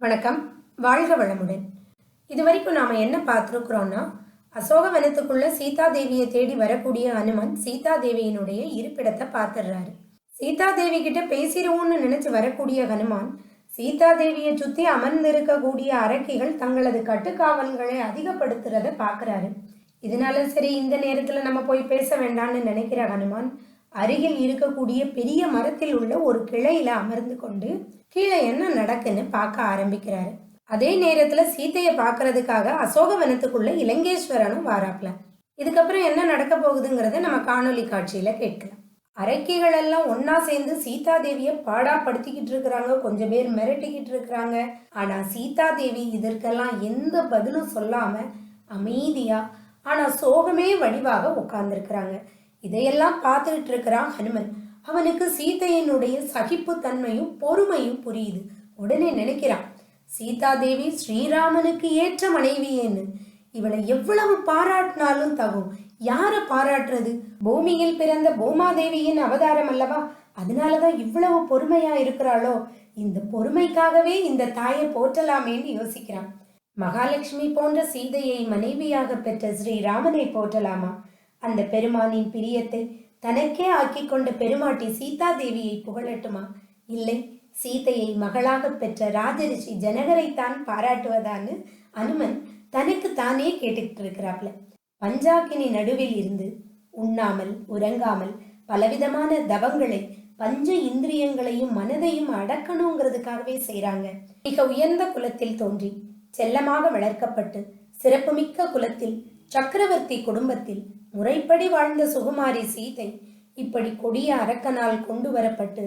வணக்கம். வாழ்க வளமுடன். இது வரைக்கும் நாம என்ன பார்த்துருக்குறோம்னா, அசோகவனத்துக்குள்ள சீதா தேவியை தேடி வரக்கூடிய அனுமன் சீதா தேவியினுடைய இருப்பிடத்தை பார்த்துடுறாரு. சீதா தேவி கிட்ட பேசிடுவோம்னு நினைச்சு வரக்கூடிய ஹனுமான் சீதா தேவியை சுத்தி அமர்ந்திருக்கக்கூடிய அரக்கிகள் தங்களது கட்டுக்காவல்களை அதிகப்படுத்துறத பார்க்கறாரு. இதனால சரி, இந்த நேரத்துல நம்ம போய் பேச வேண்டாம்னு நினைக்கிற ஹனுமான் அருகில் இருக்கக்கூடிய பெரிய மரத்தில் உள்ள ஒரு கிளையில அமர்ந்து கொண்டு கீழே என்ன நடக்குன்னு பார்க்க ஆரம்பிக்கிறாரு. அதே நேரத்துல சீதையை பார்க்கறதுக்காக அசோகவனத்துக்குள்ள இலங்கேஸ்வரனும் வாராப்ல. இதுக்கப்புறம் என்ன நடக்க போகுதுங்கிறத நம்ம காணொலி காட்சியில கேட்கலாம். அரக்கிகள் எல்லாம் ஒன்னா சேர்ந்து சீதா தேவிய பாடாப்படுத்திக்கிட்டு இருக்கிறாங்க, கொஞ்சம் பேர் மிரட்டிக்கிட்டு இருக்கிறாங்க. ஆனா சீதா தேவி இதற்கெல்லாம் எந்த பதிலும் சொல்லாம அமைதியா ஆனா சோகமே வடிவாக உட்கார்ந்துருக்கிறாங்க. இதையெல்லாம் பார்த்துக்கிட்டு இருக்கிறான் ஹனுமன். அவனுக்கு சீதையினுடைய சகிப்பு தன்மையும் பொறுமையும் புரியுது. உடனே நினைக்கிறான், சீதா தேவி ஸ்ரீராமனுக்கு ஏற்ற மனைவியேன்னு. இவளை எவ்வளவு பாராட்டினாலும் தகும். யார பாராட்டுறது? பூமியில் பிறந்த பூமாதேவியின் அவதாரம் அல்லவா, அதனாலதான் இவ்வளவு பொறுமையா இருக்கிறாளோ. இந்த பொறுமைக்காகவே இந்த தாயை போற்றலாமேன்னு யோசிக்கிறான். மகாலட்சுமி போன்ற சீதையை மனைவியாக பெற்ற ஸ்ரீராமனை போற்றலாமா? அந்த பெருமானின் பிரியத்தை தனக்கே ஆக்கி கொண்ட பெருமாட்டி சீதா தேவியை புகழட்டுமா? இல்லை, சீதையை மகளாக பெற்ற ராஜரிஷி ஜனகரைத்தான் பாராட்டுவதான்னு அனுமன் தனக்கு தானே கேட்டுக்கிட்டு இருக்கிறாப்ல. பஞ்சாக்கினி நடுவில் இருந்து உண்ணாமல் உறங்காமல் பலவிதமான தவங்களை பஞ்ச இந்திரியங்களையும் மனதையும் அடக்கணுங்கிறதுக்காகவே செய்யறாங்க. மிக உயர்ந்த குலத்தில் தோன்றி செல்லமாக வளர்க்கப்பட்டு சிறப்புமிக்க குலத்தில் சக்கரவர்த்தி குடும்பத்தில் முறைப்படி வாழ்ந்த சுகுமாரி சீதை இப்படி கொடிய அரக்கனால் கொண்டு வரப்பட்டு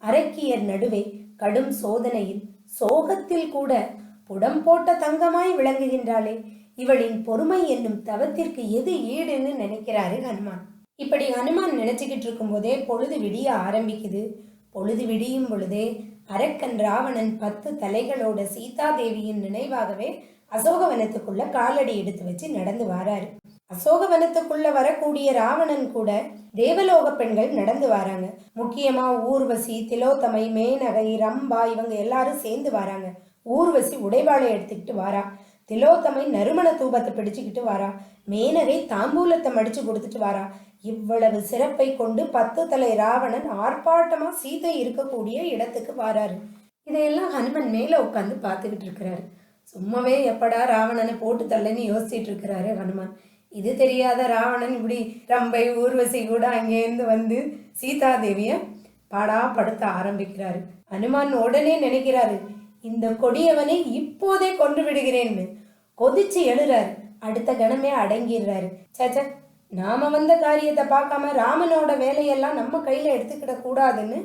அரக்கியர் நடுவே கடும் சோதனையில் சோகத்தில் கூட புடம் போட்ட தங்கமாய் விளங்குகின்றாளே. இவளின் பொறுமை என்னும் தவத்திற்கு எது ஈடுன்னு நினைக்கிறாரு ஹனுமான். இப்படி ஹனுமான் நினைச்சுக்கிட்டு இருக்கும் போதே பொழுது விடிய ஆரம்பிக்குது. பொழுது விடியும் பொழுதே அரக்கன் ராவணன் 10 தலைகளோட சீதா தேவியின் நினைவாகவே அசோகவனத்துக்குள்ள காலடி எடுத்து வச்சு நடந்து வராரு. அசோகவனத்துக்குள்ள வரக்கூடிய ராவணன் கூட தேவலோக பெண்கள் நடந்து வராங்க. முக்கியமா ஊர்வசி, திலோத்தமை, மேனகை, ரம்பா இவங்க எல்லாரும் சேர்ந்து வராங்க. ஊர்வசி உடைவாளை எடுத்துக்கிட்டு வாரா, திலோத்தமை நறுமண தூபத்தை பிடிச்சுக்கிட்டு வாரா, மேனகை தாம்பூலத்தை மடிச்சு கொடுத்துட்டு வாரா. இவ்வளவு சிறப்பை கொண்டு 10 தலை ராவணன் ஆர்ப்பாட்டமா சீதை இருக்கக்கூடிய இடத்துக்கு வாராரு. இதையெல்லாம் ஹனுமன் மேல உட்காந்து பார்த்துக்கிட்டு இருக்கிறாரு. சும்மாவே எப்படா ராவணனை போட்டு தள்ளன்னு யோசிச்சுட்டு இருக்கிறாரு ஹனுமான். இது தெரியாத ராவணன் இப்படி ரம்பை ஊர்வசி கூட அங்கேருந்து வந்து சீதா தேவிய பாடாப்படுத்த ஆரம்பிக்கிறாரு. ஹனுமான் உடனே நினைக்கிறாரு, இந்த கொடியவனை இப்போதே கொண்டு விடுகிறேன்னு கொதிச்சு எழுறாரு. அடுத்த கணமே அடங்கிடுறாரு. சச்ச, நாம வந்த காரியத்தை பார்க்காம ராமனோட வேலையெல்லாம் நம்ம கையில எடுத்துக்கிட கூடாதுன்னு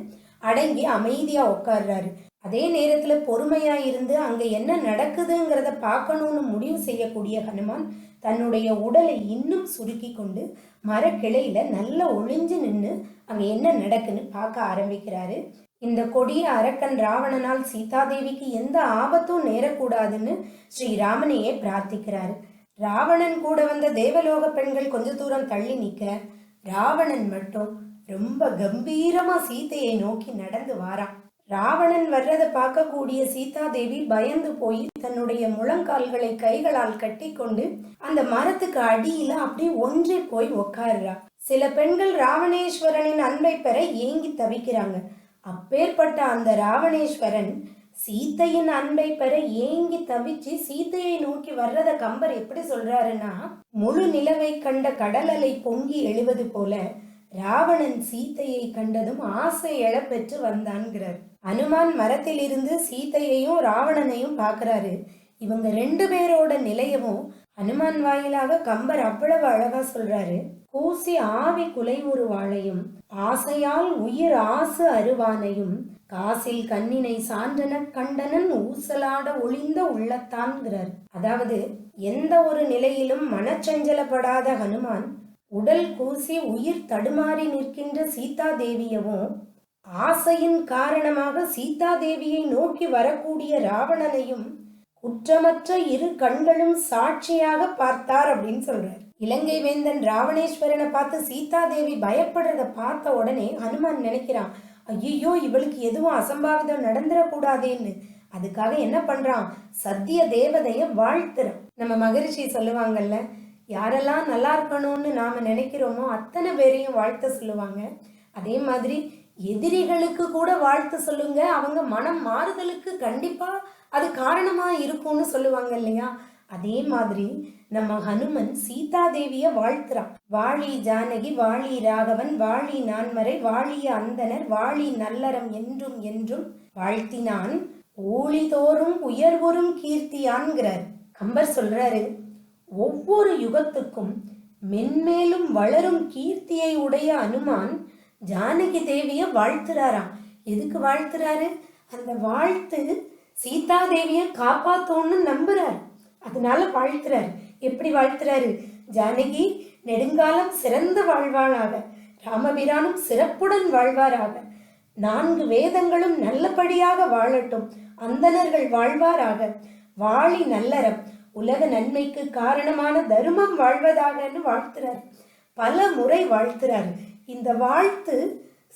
அடங்கி அமைதியா உட்கார்றாரு. அதே நேரத்துல பொறுமையா இருந்து அங்க என்ன நடக்குதுங்கிறத பார்க்கணும்னு முடிவு செய்யக்கூடிய ஹனுமான் தன்னுடைய உடலை இன்னும் சுருக்கி கொண்டு மரக்கிளையில நல்லா ஒளிஞ்சு நின்று அங்க என்ன நடக்குன்னு பார்க்க ஆரம்பிக்கிறாரு. இந்த கொடிய அரக்கன் ராவணனால் சீதாதேவிக்கு எந்த ஆபத்தும் நேரக்கூடாதுன்னு ஸ்ரீராமனையே பிரார்த்திக்கிறாரு. ராவணன் கூட வந்த தேவலோக பெண்கள் கொஞ்ச தூரம் தள்ளி நிக்க, ராவணன் மட்டும் ரொம்ப கம்பீரமா சீதையை நோக்கி நடந்து வாரான். ராவணன் வர்றதை பார்க்கக்கூடிய சீதா தேவி பயந்து போய் தன்னுடைய முழங்கால்களை கைகளால் கட்டி கொண்டு அந்த மரத்துக்கு அடியில அப்படி ஒன்றே போய் உட்காருறா. சில பெண்கள் ராவணேஸ்வரனின் அன்பை பெற ஏங்கி தவிக்கிறாங்க. அப்பேற்பட்ட அந்த ராவணேஸ்வரன் சீதையின் அன்பை பெற ஏங்கி தவிச்சு சீதையை நோக்கி வர்றத கம்பர் எப்படி சொல்றாருன்னா, முழு நிலவை கண்ட கடல் அலை பொங்கி எழுவது போல ராவணன் சீதையை கண்டதும் ஆசை எழப்பெற்று வந்தான்கிறார். அனுமான் மரத்தில் இருந்து சீதையையும் ராவணனையும் பார்க்கிறாரு. இவங்க 2 பேரோட நிலையவும் ஹனுமான் வாயிலாக கம்பர் அவ்வளவு அழகா சொல்றாரு. கூசி ஆவி குலைவுறு வாழையும் ஆசையால் உயிர் ஆசு அருவானையும் காசில் கண்ணினை சான்றன கண்டனன் ஊசலாட ஒளிந்த உள்ளத்தான்கிறார். அதாவது எந்த ஒரு நிலையிலும் மனச்சஞ்சலப்படாத ஹனுமான் உடல் கூசி உயிர் தடுமாறி நிற்கின்ற சீதா தேவியவும் ஆசையின் காரணமாக சீதா தேவியை நோக்கி வரக்கூடிய ராவணனையும் குற்றமற்ற 2 கண்களும் சாட்சியாக பார்த்தார் அப்படின்னு சொல்றார். இலங்கை வேந்தன் ராவணேஸ்வரனை பார்த்து சீதா தேவி பயப்படுறத பார்த்த உடனே ஹனுமான் நினைக்கிறான், ஐயோ இவளுக்கு எதுவும் அசம்பாவிதம் நடந்துடக்கூடாதேன்னு. அதுக்காக என்ன பண்றான், சத்திய தேவதைய வாழ்த்துறான். நம்ம மகரிஷி சொல்லுவாங்கல்ல, யாரெல்லாம் நல்லா இருக்கணும்னு நாம நினைக்கிறோமோ அத்தனை பேரையும் வாழ்த்த சொல்லுவாங்க. அதே மாதிரி எதிரிகளுக்கு கூட வாழ்த்து சொல்லுங்க, அவங்க மனம் மாறுதலுக்கு கண்டிப்பா அது காரணமா இருக்கும்னு சொல்லுவாங்க இல்லையா. அதே மாதிரி நம்ம ஹனுமன் சீதா தேவிய வாழ்த்துறான். வாழி ஜானகி, வாழி ராகவன், வாழி நான்மறை, வாழிய அந்தனர், வாழி நல்லறம் என்றும் என்றும் வாழ்த்தினான், ஊழிதோறும் உயர்வரும் கீர்த்தியான்கிறார். கம்பர் சொல்றாரு, ஒவ்வொரு யுகத்துக்கும் மென்மேலும் வளரும் கீர்த்தியை உடைய அனுமான் ஜானகி தேவிய வாழ்த்துறாராம். எதுக்கு வாழ்த்துறாரு? அந்த வாழ்த்து சீதா தேவிய காப்பாத்தோன்னு நம்புறாரு, அதனால வாழ்த்துறாரு. எப்படி வாழ்த்துறாரு? ஜானகி நெடுங்காலம் சிறந்த வாழ்வாளாக, ராமபிரானும் சிறப்புடன் வாழ்வாராக, 4 வேதங்களும் நல்லபடியாக வாழட்டும், அந்தணர்கள் வாழ்வாராக, வாழி நல்லறம், உலக நன்மைக்கு காரணமான தர்மம் வாழ்வதாகன்னு வாழ்த்துறாரு. பல முறை வாழ்த்துறாரு. இந்த வாழ்த்து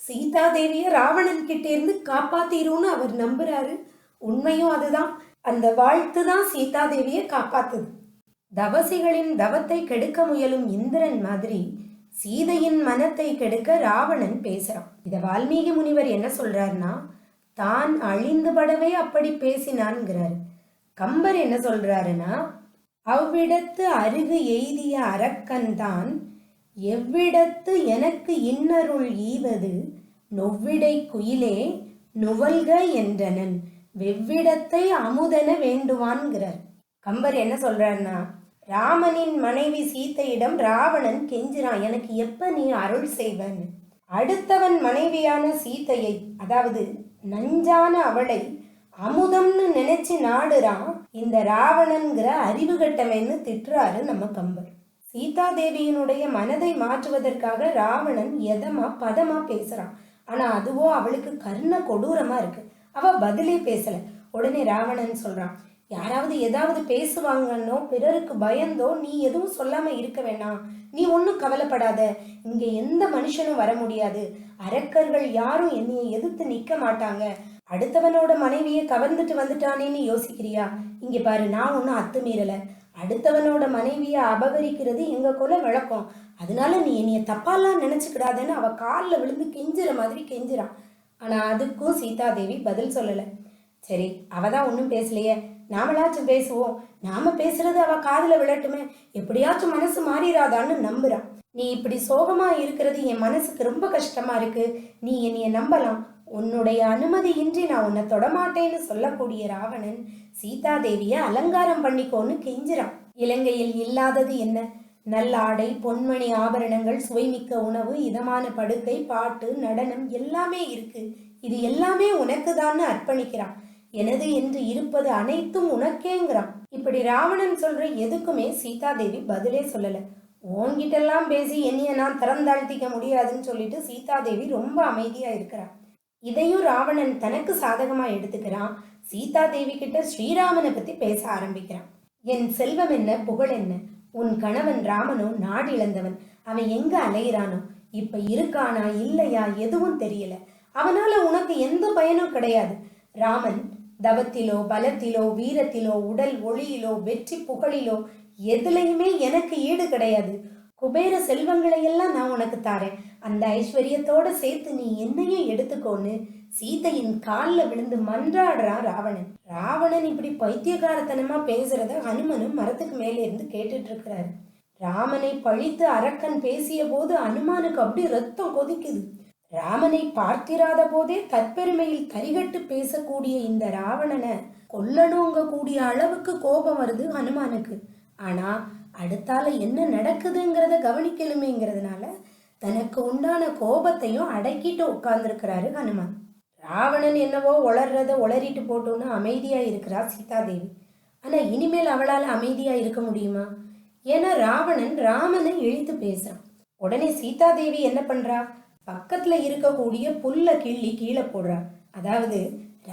சீதா தேவிய ராவணன் கிட்டே இருந்து காப்பாத்திரும்னு அவர் நம்புறாரு. உண்மையும் அதுதான். அந்த வாழ்த்து தான் சீதா தேவிய காப்பாத்துது. தவசிகளின் தவத்தை கெடுக்க முயலும் இந்திரன் மாதிரி சீதையின் மனத்தை கெடுக்க ராவணன் பேசுறான். இத வால்மீகி முனிவர் என்ன சொல்றாருன்னா, தான் அழிந்துபடவே அப்படி பேசினான்ங்கிறாரு. கம்பர் என்ன சொல்றாருன்னா, அவ்விடத்து அருகு எய்திய அரக்கன்தான் எவ்விடத்து எனக்கு இன்னருள் ஈவது நொவ்விடை குயிலே நுவல்க என்றனன் வெவ்விடத்தை அமுதன வேண்டுவான்கிறார். கம்பர் என்ன சொல்றாருன்னா, ராமனின் மனைவி சீதையிடம் ராவணன் கெஞ்சிரான், எனக்கு எப்ப நீ அருள் செய்வன்னு. அடுத்தவன் மனைவியான சீதையை, அதாவது நஞ்சான அவளை அமுதம்னு நினைச்சு நாடுறான் இந்த ராவணன்கிற அறிவு கட்டவன்னு திட்டுறாரு நம்ம கம்பர். சீதா தேவியினுடைய மனதை மாற்றுவதற்காக ராவணன் எதமா பதமா பேசுறான். ஆனா அதுவோ அவளுக்கு கர்ண கொடூரமா இருக்கு. அவ பதிலே பேசல. உடனே ராவணன் சொல்றான், யாராவது ஏதாவது பேசுவாங்கன்னோ பிறருக்கு பயந்தோ நீ எதுவும் சொல்லாம இருக்க வேணாம், நீ ஒன்னும் கவலைப்படாத, இங்க எந்த மனுஷனும் வர முடியாது, அரக்கர்கள் யாரும் என்னைய எதிர்த்து நிக்க மாட்டாங்க, அடுத்தவனோட மனைவியை கவர்ந்துட்டு வந்துட்டானேன்னு யோசிக்கிறியா, இங்க பாரு நான் ஒன்னும் அத்துமீறல, அடுத்தவனோட மனைவியை அபகரிக்கிறது எங்க குல வழக்கம், அதனால நீ என்னைய தப்பாலாம் நினைச்சுக்கிடாதன்னு அவ காலில் விழுந்து கெஞ்சுற மாதிரி கெஞ்சுறான். ஆனா அதுக்கும் சீதா தேவி பதில் சொல்லல. சரி, அவதான் ஒன்றும் பேசலையே, நாமளாச்சும் பேசுவோம், நாம பேசுறது அவ காதுல விழட்டுமே, எப்படியாச்சும் மனசு மாறிடாதான்னு நம்புறான். நீ இப்படி சோகமா இருக்கிறது என் மனசுக்கு ரொம்ப கஷ்டமா இருக்கு, நீ என்னைய நம்பலாம், உன்னுடைய அனுமதியின்றி நான் உன்னை தொடமாட்டேன்னு சொல்லக்கூடிய ராவணன் சீதா தேவிய அலங்காரம் பண்ணிக்கோன்னு கெஞ்சுறான். இலங்கையில் இல்லாதது என்ன? நல்ல ஆடை, பொன்மணி ஆபரணங்கள், சுவைமிக்க உணவு, இதமான படுக்கை, பாட்டு, நடனம் எல்லாமே இருக்கு, இது எல்லாமே உனக்கு தான்னு அர்ப்பணிக்கிறான். எனது என்று இருப்பது அனைத்தும் உனக்கேங்கிறான். இப்படி ராவணன் சொல்ற எதுக்குமே சீதா தேவி பதிலே சொல்லல. உன்கிட்டெல்லாம் பேசி என்னைய நான் திறந்தாழ்த்திக்க முடியாதுன்னு சொல்லிட்டு சீதா தேவி ரொம்ப அமைதியா இருக்கிறான். இதையும் ராவணன் தனக்கு சாதகமா எடுத்துக்கிறான். சீதா தேவி கிட்ட ஸ்ரீராமனை பத்தி பேச ஆரம்பிக்கிறான். என் செல்வம் என்ன, புகழ் என்ன, உன் கணவன் ராமனோ நாடு இழந்தவன், அவன் எங்க அலையிறானோ, இப்ப இருக்கானா இல்லையா எதுவும் தெரியல, அவனால உனக்கு எந்த பயனும் கிடையாது. ராமன் தவத்திலோ பலத்திலோ வீரத்திலோ உடல் ஒளியிலோ வெற்றி புகழிலோ எதுலையுமே எனக்கு ஈடு கிடையாது. குபேர செல்வங்களை எல்லாம் நான் உனக்கு தாரேன், அந்த ஐஸ்வர்யத்தோட சேர்த்து நீ என்னையும் எடுத்துக்கோன்னு சீதையின் காலில் விழுந்து மன்றாடுறான் ராவணன். ராவணன் இப்படி பைத்தியகாரத்தனமா பேசுறத ஹனுமனும் மரத்துக்கு மேலே இருந்து கேட்டுட்டு இருக்கிறாரு. ராமனை பழித்து அரக்கன் பேசிய போது அனுமானுக்கு அப்படி ரத்தம் கொதிக்குது. ராமனை பார்த்திராத போதே தற்பெருமையில் தரிகட்டு பேசக்கூடிய இந்த ராவணனை கொல்லணுங்க கூடிய அளவுக்கு கோபம் வருது ஹனுமானுக்கு. ஆனா அடுத்தால என்ன நடக்குதுங்கிறத கவனிக்கலுமேங்கிறதுனால தனக்கு உண்டான கோபத்தையும் அடக்கிட்டு உட்கார்ந்துருக்கிறாரு ஹனுமான். ராவணன் என்னவோ உளர்றத உளறிட்டு போட்டோன்னு அமைதியா இருக்கிறா சீதாதேவி. ஆனா இனிமேல் அவளால அமைதியா இருக்க முடியுமா? ஏன்னா ராவணன் ராமனை இழித்து பேசுறான். உடனே சீதாதேவி என்ன பண்றா, பக்கத்துல இருக்கக்கூடிய புல்ல கிள்ளி கீழே போடுறா. அதாவது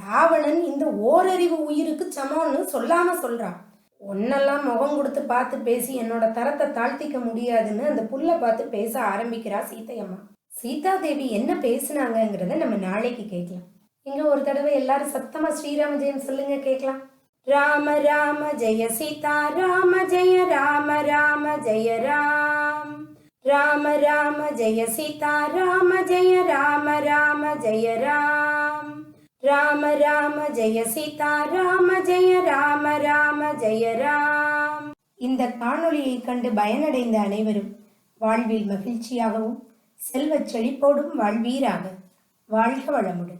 ராவணன் இந்த ஓரறிவு உயிருக்கு சமம்னு சொல்லாம சொல்றான். ஒன்னெல்லாம் முகம் கொடுத்து பார்த்து பேசி என்னோட தரத்தை தாழ்த்திக்க முடியாதுன்னு அந்த புல்ல பார்த்து பேச ஆரம்பிக்கிறா சீதையம்மா. சீதாதேவி என்ன பேசினாங்கிறத நம்ம நாளைக்கு கேட்கலாம். இங்க ஒரு தடவை எல்லாரும் சத்தமா ஸ்ரீராம ஜெயம் சொல்லுங்க கேட்கலாம். ராம ராம ஜெய சீதா ராம ஜெய ராம ராம ஜெய ராம். ராம ராம ஜெய சீதா ராம ஜெய ராம ராம ஜெய ராம். ராம ராம ஜெய சீதா ராம ஜெய ராம ராம ஜெய ராம். இந்த காணொளியை கண்டு பயனடைந்த அனைவரும் வாழ்வில் மகிழ்ச்சியாகவும் செல்வச் செழிப்போடும் வாழ்வீராக. வாழ்க வளமுடன்.